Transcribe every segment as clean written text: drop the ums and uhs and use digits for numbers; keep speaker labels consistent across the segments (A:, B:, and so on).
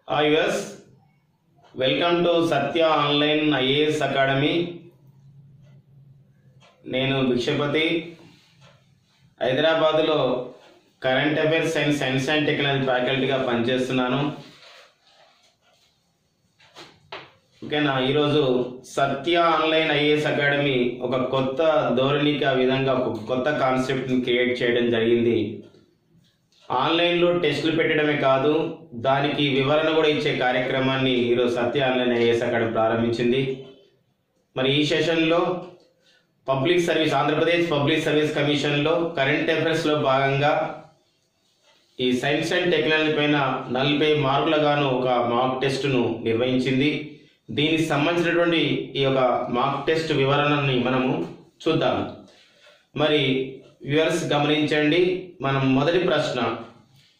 A: Hi viewers, welcome to Satya Online IAS Academy. నేను భిక్షపతి హైదరాబాద్లో current affairs and science and technology ఫ్యాకల్టీగా పనిచేస్తున్నాను. ఓకేనా, ఈరోజు సత్య ఆన్లైన్ ఐఏఎస్ అకాడమీ ఒక కొత్త ధోరణికి ఆ విధంగా ఒక కొత్త కాన్సెప్ట్ని క్రియేట్ చేయడం జరిగింది. ఆన్లైన్లో టెస్టులు పెట్టడమే కాదు, దానికి వివరణ కూడా ఇచ్చే కార్యక్రమాన్ని ఈరోజు సత్య ఆన్లైన్ ఐఏఎస్ అకాడమీ ప్రారంభించింది. మరి ఈ సెషన్లో public service Andhra Pradesh public service కమిషన్లో కరెంట్ అఫైర్స్లో భాగంగా ఈ సైన్స్ అండ్ టెక్నాలజీ పైన 40 మార్కుల గాను ఒక మాక్ టెస్ట్ను నిర్వహించింది. దీనికి సంబంధించినటువంటి ఈ యొక్క మాక్ టెస్ట్ వివరణని మనము చూద్దాం. మరి వ్యూవర్స్ గమనించండి. మనం మొదటి ప్రశ్న,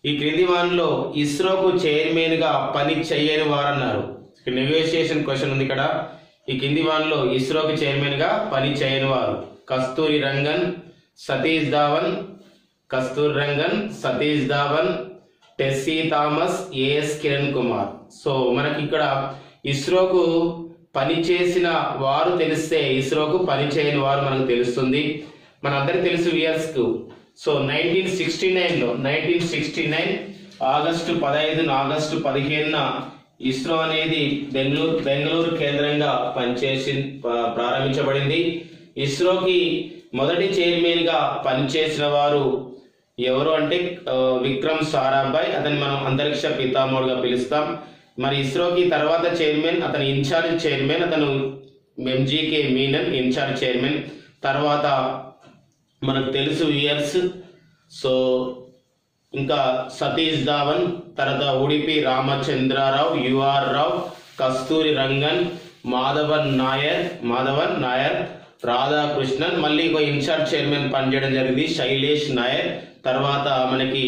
A: ఈ క్రింది వారిలో ఇస్రోకు చైర్మన్గా పని చేయని వారన్నారు. నెగోషియేషన్ క్వశ్చన్ ఉంది ఇక్కడ. ఈ కింది వారిలో ఇస్రోకి చైర్మన్గా పని చేయని వారు: కస్తూరి రంగన్, సతీష్ ధావన్, టెస్సీ థామస్, ఏఎస్ కిరణ్ కుమార్. సో మనకి ఇక్కడ ఇస్రోకు పని చేసిన వారు తెలిస్తే ఇస్రోకు పని చేయని వారు మనకు తెలుస్తుంది. మనందరికీ తెలుసు వ్యూవర్స్కు. సో 1969 ఆగస్టు 15న ఇస్రో అనేది బెంగళూరు కేంద్రంగా ప్రారంభించబడింది. ఇస్రోకి మొదటి చైర్మన్గా పనిచేసిన వారు ఎవరు అంటే విక్రమ్ సారాభాయ్. అతన్ని మనం అంతరిక్ష పితామహుడుగా పిలుస్తాం. మరి ఇస్రోకి తర్వాత చైర్మన్, అతని ఇన్ఛార్జ్ చైర్మన్ అతను ఎంజీకే మీనన్ ఇన్ఛార్జ్ చైర్మన్. తర్వాత మనకు తెలుసు వ్యూవర్స్. సో ఇంకా సతీష్ ధావన్, తర్వాత ఉడిపి రామచంద్రరావు, యుఆర్ రావు, కస్తూరి రంగన్, మాధవన్ నాయర్, రాధాకృష్ణన్. మళ్ళీ ఒక ఇన్ఛార్జ్ చైర్మన్ పనిచేయడం జరిగింది, శైలేష్ నాయర్. తర్వాత మనకి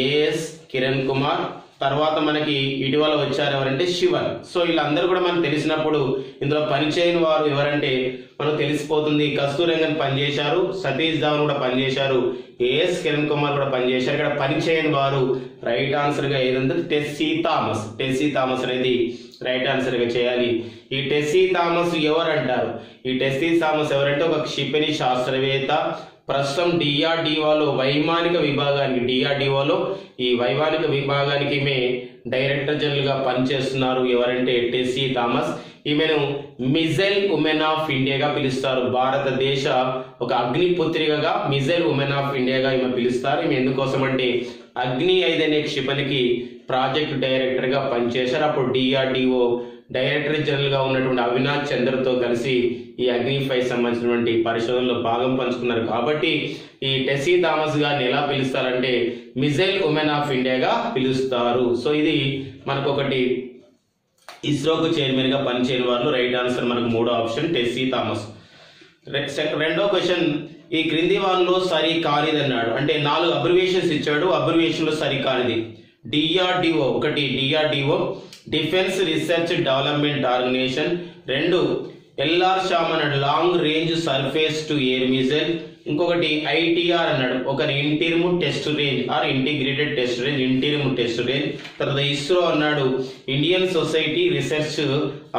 A: ఏఎస్ కిరణ్ కుమార్. తర్వాత మనకి ఇటీవల వచ్చారు ఎవరంటే శివన్. సో వీళ్ళందరూ కూడా మనకు తెలిసినప్పుడు ఇందులో పనిచేయని వారు ఎవరంటే మనకు తెలిసిపోతుంది. కస్తూరి రంగన్ పనిచేశారు, సతీష్ ధావన్ కూడా పనిచేశారు, ఏఎస్ కిరణ్ కుమార్ కూడా పనిచేశారు. ఇక్కడ పనిచేయని వారు రైట్ ఆన్సర్గా ఏదంటే టెస్సీ థామస్ అనేది రైట్ ఆన్సర్గా చేయాలి. ఈ టెస్సీ థామస్ ఎవరంటారు? ఈ టెస్సీ థామస్ ఎవరంటే ఒక క్షిపణి శాస్త్రవేత్త. ప్రస్తుతం డిఆర్డిఓలో వైమానిక విభాగానికి ఈమె డైరెక్టర్ జనరల్ గా పనిచేస్తున్నారు. ఎవరంటే టెస్సీ థామస్. ఈమెను మిజైల్ ఉమెన్ ఆఫ్ ఇండియాగా పిలుస్తారు. భారతదేశ ఒక అగ్నిపుత్రికగా మిజైల్ ఉమెన్ ఆఫ్ ఇండియాగా ఈమె పిలుస్తారు. ఈమె ఎందుకోసం అంటే అగ్ని 5 అనే క్షిపణికి ప్రాజెక్ట్ డైరెక్టర్ గా పనిచేశారు. అప్పుడు డిఆర్డిఓ డైరెక్టర్ జనరల్ గా ఉన్నటువంటి అవినాష్ చంద్రతో కలిసి ఈ అగ్ని 5 సంబంధించినటువంటి పరిశోధనలో భాగం పంచుకున్నారు. కాబట్టి ఈ టెస్సీ థామస్ గారిని ఎలా పిలుస్తారంటే మిజైల్ ఉమెన్ ఆఫ్ ఇండియాగా పిలుస్తారు. సో ఇది మనకు ఒకటి ఇస్రోకు చైర్మన్ గా పనిచేయని వాళ్ళు. రైట్ ఆన్సర్ మనకు 3వ ఆప్షన్ టెస్సీ థామస్. రెండో క్వశ్చన్, ఈ క్రింది వాళ్ళలో సరి కానిది అన్నాడు. అంటే 4 అబ్రివేషన్స్ ఇచ్చాడు. అబ్రివేషన్ లో సరి కానిది డిఆర్డిఓ. ఒకటి DRDO defence research development organisation. 2 LR SAM అన్నాడు, long range surface to air missile. ఇంకొకటి ఐటీఆర్ అన్నాడు, ఒక interim test range or integrated test range. తర్వాత ఇస్రో అన్నాడు ఇండియన్ సొసైటీ రీసెర్చ్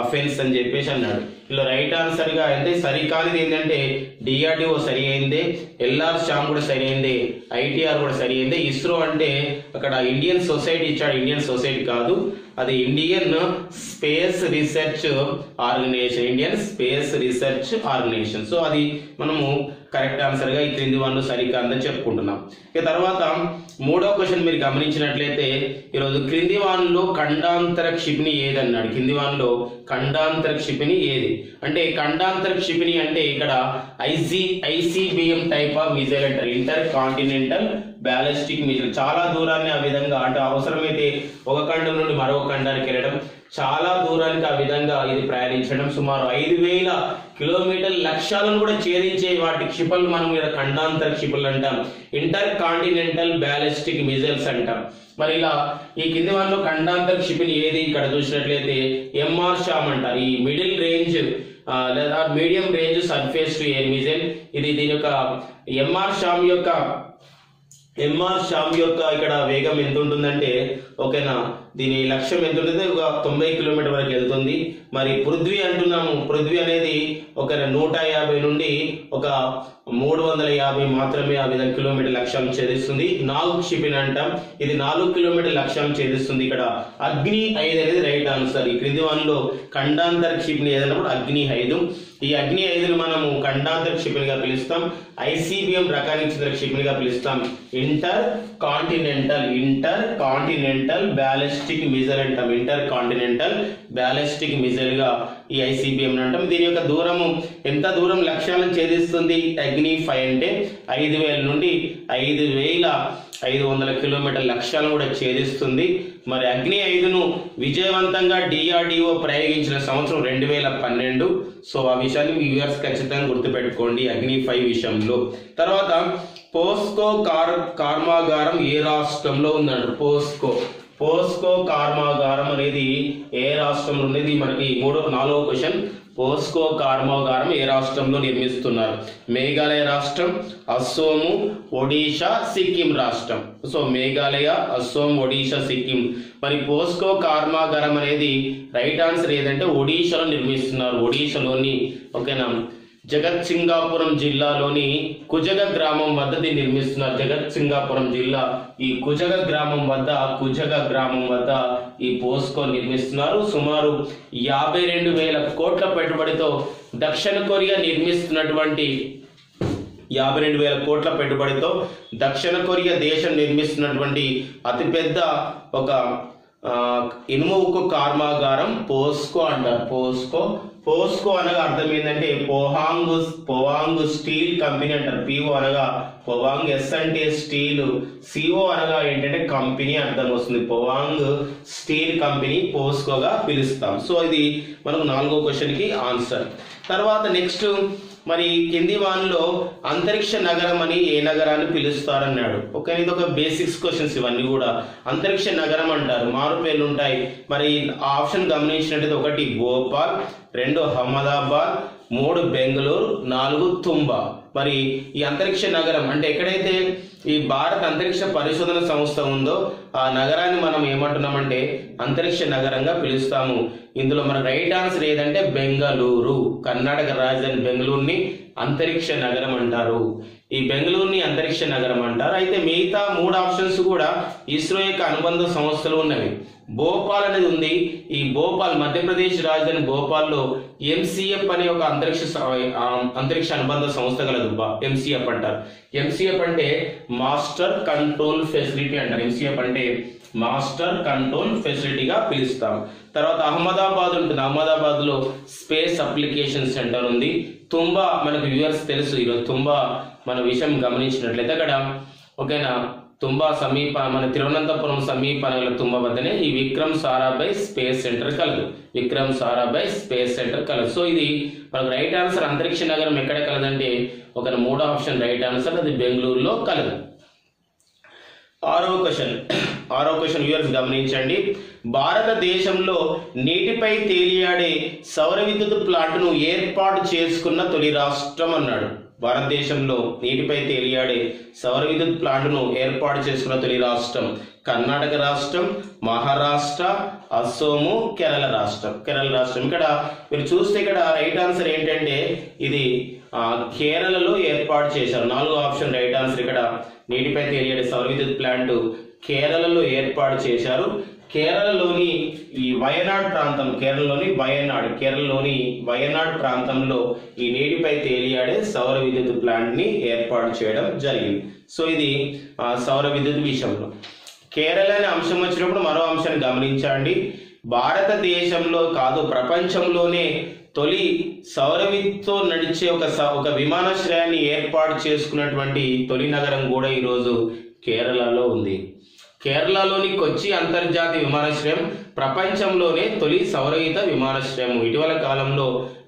A: అఫెన్స్ అని చెప్పేసి అన్నాడు. ఇలా రైట్ ఆన్సర్ గా అయితే సరికానిది ఏంటంటే డిఆర్డిఓ సరి అయింది, ఎల్ఆర్ షామ్ కూడా సరి అయింది, ఐటీఆర్ కూడా సరి అయింది. ఇస్రో అంటే అక్కడ ఇండియన్ సొసైటీ ఇచ్చాడు, ఇండియన్ సొసైటీ కాదు, అది Indian space research organisation. So అది మనము కరెక్ట్ ఆన్సర్ గా ఈ క్రింది వాళ్ళు సరికాదని చెప్పుకుంటున్నాం. ఇక తర్వాత 3వ క్వశ్చన్ మీరు గమనించినట్లయితే ఈరోజు క్రింది వానిలో ఖండాంతర క్షిపణి ఏదన్నాడు. కింది వానిలో ఖండాంతర క్షిపణి ఏది అంటే ఖండాంతర క్షిపణి అంటే ఇక్కడ ఐసీబీఎం టైప్ ఆఫ్ మిసైల్ అంటారు, ఇంటర్ కాంటినెంటల్ బ్యాలిస్టిక్ మిసైల్. చాలా దూరాన్ని ఆ విధంగా అంటే అవసరమైతే ఒక ఖండం నుండి మరొక ఖండానికి వెళ్ళడం, చాలా దూరానికి ఆ విధంగా ఇది ప్రయాణించడం, సుమారు 5000 కిలోమీటర్ల లక్ష్యాలను కూడా ఛేదించే వాటి క్షిపణులు మనం ఖండాంతర క్షిపణులు అంటాం, ఇంటర్ కాంటినెంటల్ బ్యాలిస్టిక్ మిసైల్స్ అంటాం. మరి ఇలా ఈ కింది వాళ్ళలో ఖండాంతర క్షిపణి ఏది ఇక్కడ చూసినట్లయితే ఎంఆర్ షామ్ అంటారు. ఈ మిడిల్ రేంజ్ లేదా medium range surface to air missile. ఇది దీని యొక్క ఎంఆర్ షామ్ యొక్క ఇక్కడ వేగం ఎంత ఉంటుందంటే ఓకేనా. దీని లక్ష్యం ఎంత ఉంటుంది, ఒక 90 కిలోమీటర్ వరకు వెళ్తుంది. మరి పృథ్వీ అంటున్నాము, పృథ్వీ అనేది ఒక 150 నుండి ఒక 350 మాత్రమే ఆ విధంగా కిలోమీటర్ లక్ష్యాలను ఛేదిస్తుంది. నాగ్ క్షిపణి అంటాం, ఇది 4 కిలోమీటర్ లక్ష్యాలను ఛేదిస్తుంది. ఇక్కడ అగ్ని 5 అనేది రైట్ ఆన్సర్. ఈ క్రింది వానిలో ఖండాంతర క్షిపణి ఏదన్నప్పుడు అగ్ని 5. ఈ అగ్ని 5ను మనము ఖండాంతర క్షిపణిగా పిలుస్తాం. ICBM రకానికి చెందిన క్షిపణిగా పిలుస్తాం. ఇంటర్ కాంటినెంటల్ బ్యాలిస్టిక్ మిజైల్ అంటాం. ఇంటర్ కాంటినెంటల్ బ్యాలిస్టిక్ మిజైల్ గా ఈ ICBM అంటాం. దీని యొక్క దూరము ఎంత దూరం లక్ష్యాలను ఛేదిస్తుంది అగ్ని 5 అంటే 5000 నుండి 5500 కిలోమీటర్ లక్ష్యాలను కూడా ఛేదిస్తుంది. మరి అగ్ని 5ను విజయవంతంగా DRDO ప్రయోగించిన సంవత్సరం 2012. సో ఆ విషయాన్ని మీ వ్యూవర్స్ ఖచ్చితంగా గుర్తుపెట్టుకోండి అగ్ని 5 విషయంలో. తర్వాత పోస్కో కర్మాగారం ఏ రాష్ట్రంలో ఉందంటారు. పోస్కో కర్మాగారం అనేది ఏ రాష్ట్రంలో ఉంది, మనకి 4వ క్వశ్చన్. పోస్కో కర్మాగారం ఏ రాష్ట్రంలో నిర్మిస్తున్నారు. మేఘాలయ రాష్ట్రం, అస్సోము, ఒడిషా, సిక్కిం రాష్ట్రం. సో మేఘాలయ, అస్సోం, ఒడిషా, సిక్కిం. మరి పోస్కో కర్మాగారం అనేది రైట్ ఆన్సర్ ఏదంటే ఒడిషాలో నిర్మిస్తున్నారు. ఒడిషాలోని ఓకేనా జగత్సింగాపురం జిల్లాలోని కుజగ గ్రామం వద్ద దీన్ని నిర్మిస్తున్నారు. జగత్సింగాపురం జిల్లా ఈ కుజగ గ్రామం వద్ద ఈ పోస్కో నిర్మిస్తున్నారు. సుమారు 52,000 కోట్ల పెట్టుబడితో దక్షిణ కొరియా నిర్మిస్తున్నటువంటి 52,000 కోట్ల పెట్టుబడితో దక్షిణ కొరియా దేశం నిర్మిస్తున్నటువంటి అతిపెద్ద ఒక ఇనుము ఉక్కు కర్మాగారం పోస్కో అంటారు. పోస్కో అనగా అర్థం ఏంటంటే పోవాంగ్ స్టీల్ కంపెనీ అంటారు. PO అనగా పోవాంగ్, S అంటే స్టీల్, CO అనగా ఏంటంటే కంపెనీ అర్థం వస్తుంది. పోవాంగ్ స్టీల్ కంపెనీ పోస్కోగా పిలుస్తాం. సో ఇది మనకు 4వ క్వశ్చన్ కి ఆన్సర్. తర్వాత నెక్స్ట్ మరి కింది వానిలో అంతరిక్ష నగరం అని ఏ నగరాన్ని పిలుస్తారన్నాడు. ఓకే, ఇది ఒక బేసిక్స్ క్వశ్చన్స్ ఇవన్నీ కూడా. అంతరిక్ష నగరం అంటారు, మారు పేర్లు ఉంటాయి. మరి ఆప్షన్ గమనించినట్టయితే 1 భోపాల్, 2 అహ్మదాబాద్, 3 బెంగళూరు, 4 తుంబా. మరి ఈ అంతరిక్ష నగరం అంటే ఎక్కడైతే ఈ భారత అంతరిక్ష పరిశోధన సంస్థ ఉందో ఆ నగరాన్ని మనం ఏమంటున్నామంటే అంతరిక్ష నగరంగా పిలుస్తాము. ఇందులో మన రైట్ ఆన్సర్ ఏదంటే బెంగళూరు. కర్ణాటక రాజధాని బెంగళూరుని అంతరిక్ష నగరం అంటారు. ఈ బెంగళూరుని అంతరిక్ష నగరం అంటారు. అయితే మిగతా 3 ఆప్షన్స్ కూడా ఇస్రో యొక్క అనుబంధ సంస్థలు ఉన్నవి. భోపాల్ అనేది ఉంది. ఈ భోపాల్ మధ్యప్రదేశ్ రాజధాని భోపాల్లో MCF అనే ఒక అంతరిక్ష అనుబంధ సంస్థ కలదు. MCF అంటారు. MCF అంటే మాస్టర్ కంట్రోల్ ఫెసిలిటీ అంటారు. MCF అంటే మాస్టర్ కంట్రోల్ ఫెసిలిటీగా పిలుస్తాం. తర్వాత అహ్మదాబాద్ ఉంటుంది. అహ్మదాబాద్ లో స్పేస్ అప్లికేషన్ సెంటర్ ఉంది. తుంబా మనకు వ్యూవర్స్ తెలుసు. ఈరోజు తుంబా మన విషయం గమనించినట్లయితే అక్కడ ఓకేనా తుంబా సమీప మన తిరువనంతపురం సమీపంలో తుంబా వద్దనే ఈ విక్రమ్ సారాభాయ్ స్పేస్ సెంటర్ కలదు. సో ఇది మనకు రైట్ ఆన్సర్. అంతరిక్ష నగరం ఎక్కడ కలదంటే ఒక 3వ ఆప్షన్ రైట్ ఆన్సర్, అది బెంగళూరులో కలదు. 6వ క్వశ్చన్ వ్యూవర్స్ గమనించండి. భారతదేశంలో నీటిపై తేలియాడే సౌర విద్యుత్ ప్లాంట్ను ఏర్పాటు చేసుకున్న తొలి రాష్ట్రం అన్నాడు. భారతదేశంలో నీటిపై తేలియాడే సౌర విద్యుత్ ప్లాంట్ను ఏర్పాటు చేసుకున్న తొలి రాష్ట్రం కర్ణాటక రాష్ట్రం, మహారాష్ట్ర, అస్సోము, కేరళ రాష్ట్రం. ఇక్కడ మీరు చూస్తే ఇక్కడ రైట్ ఆన్సర్ ఏంటంటే ఇది కేరళలో ఏర్పాటు చేశారు. 4వ ఆప్షన్ రైట్ ఆన్సర్. ఇక్కడ నీటిపై తేలియాడే సౌర విద్యుత్ ప్లాంట్ కేరళలో ఏర్పాటు చేశారు. కేరళలోని ఈ వయనాడ్ ప్రాంతం, కేరళలోని వయనాడ్ ప్రాంతంలో ఈ నీటిపై తేలియాడే సౌర విద్యుత్ ప్లాంట్ ని ఏర్పాటు చేయడం జరిగింది. సో ఇది సౌర విద్యుత్ విషయంలో. కేరళ అనే అంశం వచ్చినప్పుడు మరో అంశాన్ని గమనించండి. భారతదేశంలో కాదు ప్రపంచంలోనే తొలి సౌర విద్యుత్తో నడిచే ఒక విమానాశ్రయాన్ని ఏర్పాటు చేసుకున్నటువంటి తొలి నగరం కూడా ఈరోజు కేరళలో ఉంది. కేరళలోని కొచ్చి అంతర్జాతీయ విమానాశ్రయం ప్రపంచంలోనే తొలి సౌరయుత విమానాశ్రయం. ఇటీవల కాలంలో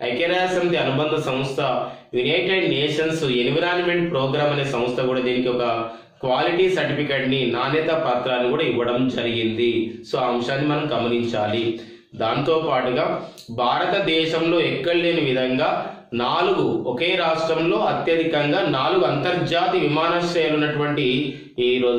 A: ఐక్యరాజ్యసమితి అనుబంధ సంస్థ యునైటెడ్ నేషన్స్ ఎన్విరాన్మెంట్ ప్రోగ్రామ్ అనే సంస్థ కూడా దీనికి ఒక క్వాలిటీ సర్టిఫికేట్ ని, నాణ్యత పత్రాన్ని కూడా ఇవ్వడం జరిగింది. సో ఆ అంశాన్ని మనం గమనించాలి. దాంతో పాటుగా భారతదేశంలో ఎక్కడ లేని విధంగా 4 ఒకే రాష్ట్రంలో అత్యధికంగా 4 అంతర్జాతీయ విమానాశ్రయాలు ఉన్నటువంటి ఈ రోజు